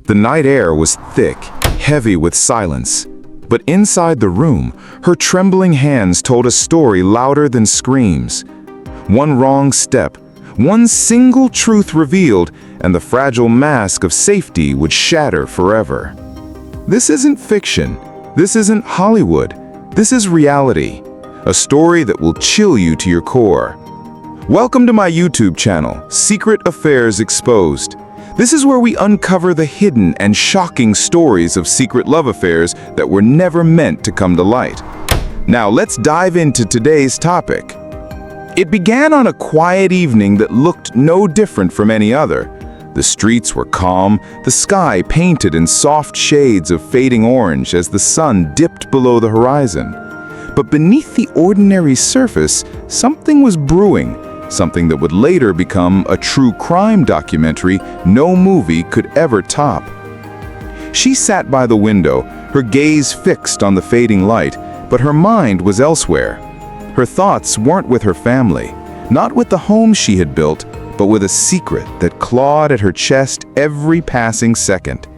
The night air was thick, heavy with silence. But inside the room, her trembling hands told a story louder than screams. One wrong step, one single truth revealed, and the fragile mask of safety would shatter forever. This isn't fiction. This isn't Hollywood. This is reality. A story that will chill you to your core. Welcome to my YouTube channel, Secret Affairs Exposed. This is where we uncover the hidden and shocking stories of secret love affairs that were never meant to come to light. Now let's dive into today's topic. It began on a quiet evening that looked no different from any other. The streets were calm, the sky painted in soft shades of fading orange as the sun dipped below the horizon. But beneath the ordinary surface, something was brewing. Something that would later become a true crime documentary no movie could ever top. She sat by the window, her gaze fixed on the fading light, but her mind was elsewhere. Her thoughts weren't with her family, not with the home she had built, but with a secret that clawed at her chest every passing second.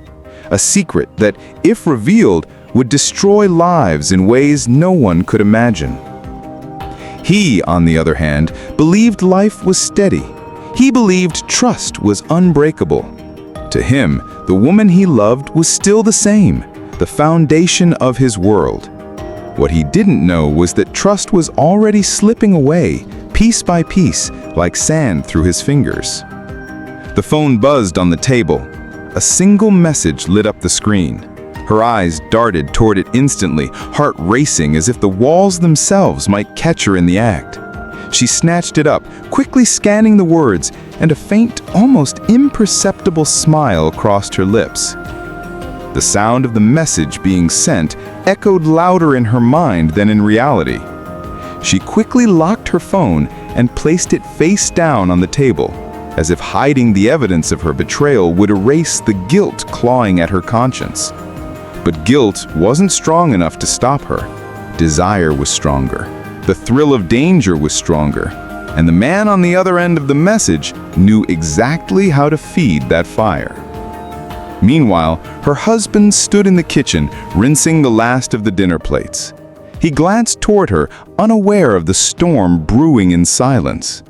A secret that, if revealed, would destroy lives in ways no one could imagine. He, on the other hand, believed life was steady. He believed trust was unbreakable. To him, the woman he loved was still the same, the foundation of his world. What he didn't know was that trust was already slipping away, piece by piece, like sand through his fingers. The phone buzzed on the table. A single message lit up the screen. Her eyes darted toward it instantly, heart racing as if the walls themselves might catch her in the act. She snatched it up, quickly scanning the words, and a faint, almost imperceptible smile crossed her lips. The sound of the message being sent echoed louder in her mind than in reality. She quickly locked her phone and placed it face down on the table, as if hiding the evidence of her betrayal would erase the guilt clawing at her conscience. But guilt wasn't strong enough to stop her. Desire was stronger. The thrill of danger was stronger. And the man on the other end of the message knew exactly how to feed that fire. Meanwhile, her husband stood in the kitchen, rinsing the last of the dinner plates. He glanced toward her, unaware of the storm brewing in silence.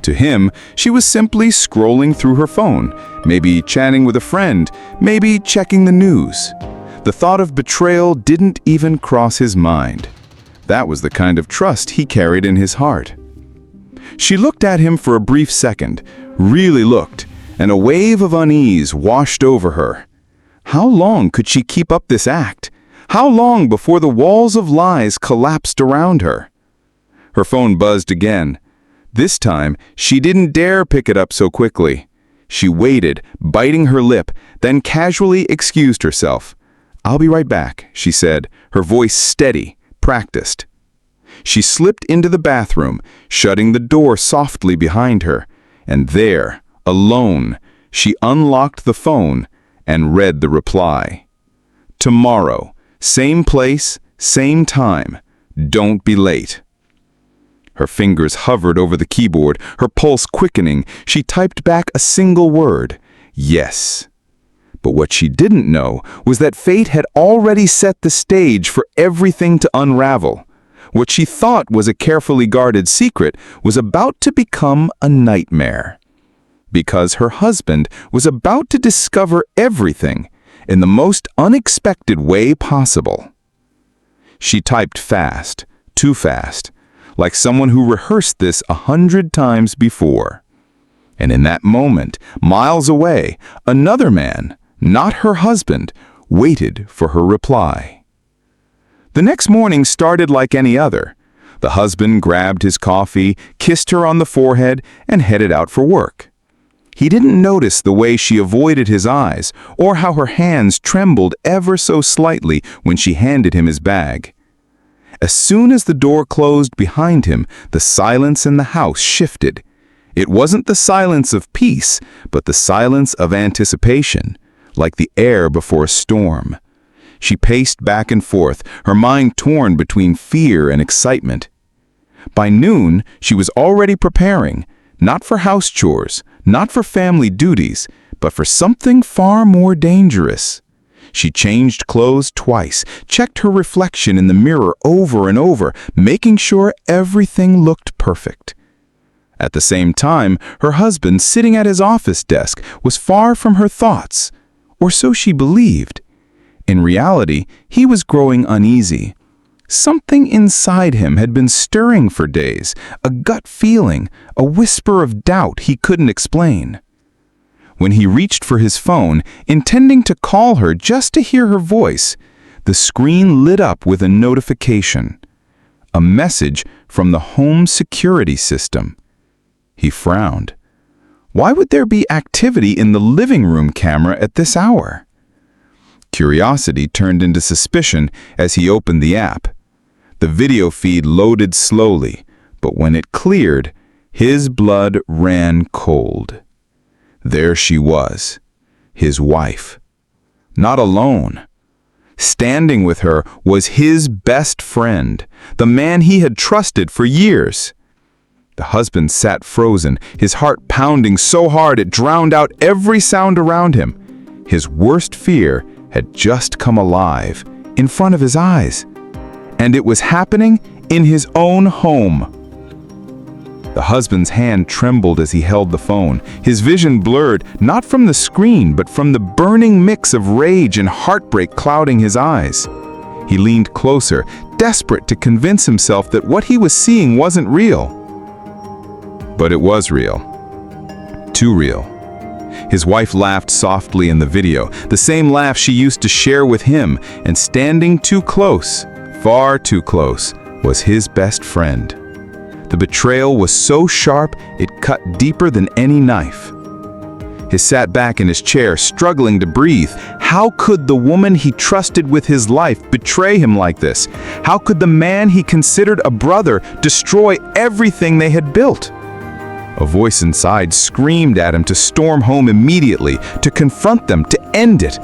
To him, she was simply scrolling through her phone, maybe chatting with a friend, maybe checking the news. The thought of betrayal didn't even cross his mind. That was the kind of trust he carried in his heart. She looked at him for a brief second, really looked, and a wave of unease washed over her. How long could she keep up this act? How long before the walls of lies collapsed around her? Her phone buzzed again. This time, she didn't dare pick it up so quickly. She waited, biting her lip, then casually excused herself. "I'll be right back," she said, her voice steady, practiced. She slipped into the bathroom, shutting the door softly behind her, and there, alone, she unlocked the phone and read the reply. "Tomorrow, same place, same time. Don't be late." Her fingers hovered over the keyboard, her pulse quickening. She typed back a single word, "Yes." But what she didn't know was that fate had already set the stage for everything to unravel. What she thought was a carefully guarded secret was about to become a nightmare. Because her husband was about to discover everything in the most unexpected way possible. She typed fast, too fast, like someone who rehearsed this 100 times before. And in that moment, miles away, another man, not her husband, waited for her reply. The next morning started like any other. The husband grabbed his coffee, kissed her on the forehead, and headed out for work. He didn't notice the way she avoided his eyes, or how her hands trembled ever so slightly when she handed him his bag. As soon as the door closed behind him, the silence in the house shifted. It wasn't the silence of peace, but the silence of anticipation. Like the air before a storm. She paced back and forth, her mind torn between fear and excitement. By noon, she was already preparing, not for house chores, not for family duties, but for something far more dangerous. She changed clothes twice, checked her reflection in the mirror over and over, making sure everything looked perfect. At the same time, her husband, sitting at his office desk, was far from her thoughts, or so she believed. In reality, he was growing uneasy. Something inside him had been stirring for days, a gut feeling, a whisper of doubt he couldn't explain. When he reached for his phone, intending to call her just to hear her voice, the screen lit up with a notification. A message from the home security system. He frowned. Why would there be activity in the living room camera at this hour? Curiosity turned into suspicion as he opened the app. The video feed loaded slowly, but when it cleared, his blood ran cold. There she was, his wife. Not alone. Standing with her was his best friend, the man he had trusted for years. The husband sat frozen, his heart pounding so hard it drowned out every sound around him. His worst fear had just come alive, in front of his eyes. And it was happening in his own home. The husband's hand trembled as he held the phone, his vision blurred, not from the screen, but from the burning mix of rage and heartbreak clouding his eyes. He leaned closer, desperate to convince himself that what he was seeing wasn't real. But it was real. Too real. His wife laughed softly in the video, the same laugh she used to share with him, and standing too close, far too close, was his best friend. The betrayal was so sharp it cut deeper than any knife. He sat back in his chair, struggling to breathe. How could the woman he trusted with his life betray him like this? How could the man he considered a brother destroy everything they had built? A voice inside screamed at him to storm home immediately, to confront them, to end it.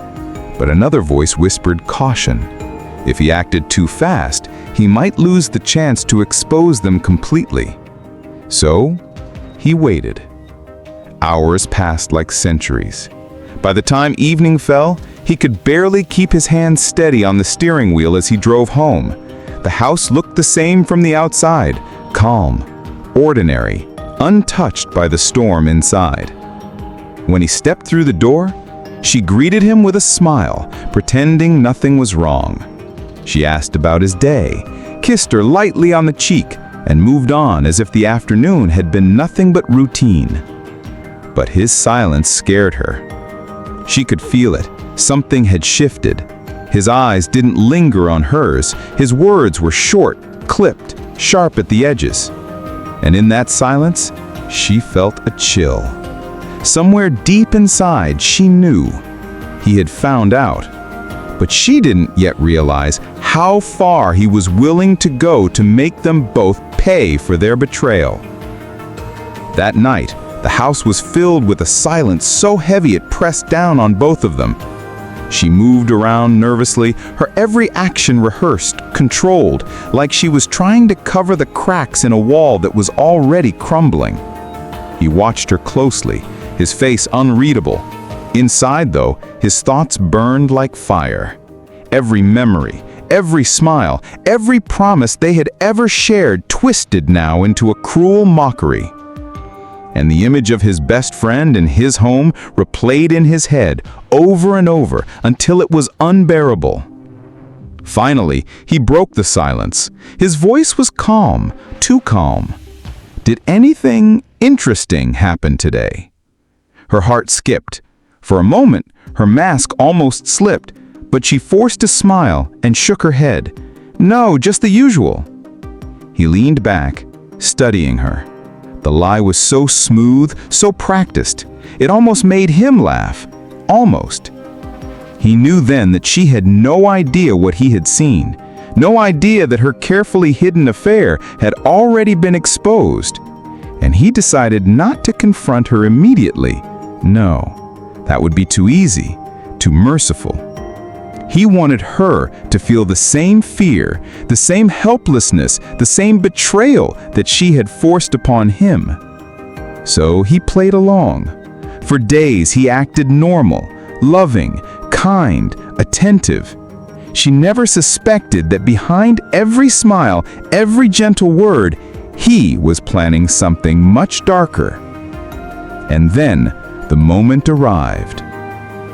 But another voice whispered caution. If he acted too fast, he might lose the chance to expose them completely. So, he waited. Hours passed like centuries. By the time evening fell, he could barely keep his hands steady on the steering wheel as he drove home. The house looked the same from the outside, calm, ordinary, untouched by the storm inside. When he stepped through the door, she greeted him with a smile, pretending nothing was wrong. She asked about his day, kissed her lightly on the cheek, and moved on as if the afternoon had been nothing but routine. But his silence scared her. She could feel it. Something had shifted. His eyes didn't linger on hers. His words were short, clipped, sharp at the edges. And in that silence, she felt a chill. Somewhere deep inside, she knew. He had found out. But she didn't yet realize how far he was willing to go to make them both pay for their betrayal. That night, the house was filled with a silence so heavy it pressed down on both of them. She moved around nervously, her every action rehearsed, controlled, like she was trying to cover the cracks in a wall that was already crumbling. He watched her closely, his face unreadable. Inside, though, his thoughts burned like fire. Every memory, every smile, every promise they had ever shared twisted now into a cruel mockery. And the image of his best friend in his home replayed in his head over and over until it was unbearable. Finally, he broke the silence. His voice was calm, too calm. Did anything interesting happen today? Her heart skipped. For a moment, her mask almost slipped, but she forced a smile and shook her head. No, just the usual. He leaned back, studying her. The lie was so smooth, so practiced. It almost made him laugh. Almost. He knew then that she had no idea what he had seen. No idea that her carefully hidden affair had already been exposed. And he decided not to confront her immediately. No. That would be too easy, too merciful. He wanted her to feel the same fear, the same helplessness, the same betrayal that she had forced upon him. So he played along, For days he acted normal, loving, kind, attentive. She never suspected that behind every smile, every gentle word, he was planning something much darker. And then the moment arrived.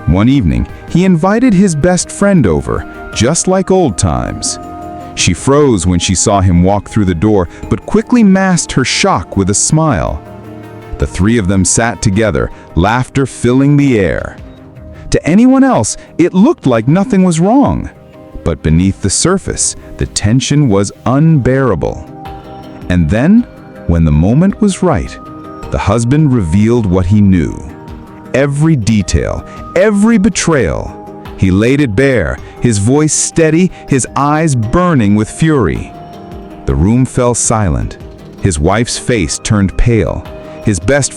One evening, he invited his best friend over, just like old times. She froze when she saw him walk through the door, but quickly masked her shock with a smile. The three of them sat together, laughter filling the air. To anyone else, it looked like nothing was wrong. But beneath the surface, the tension was unbearable. And then, when the moment was right, the husband revealed what he knew. Every detail, every betrayal. He laid it bare, his voice steady, his eyes burning with fury. The room fell silent. His wife's face turned pale. His best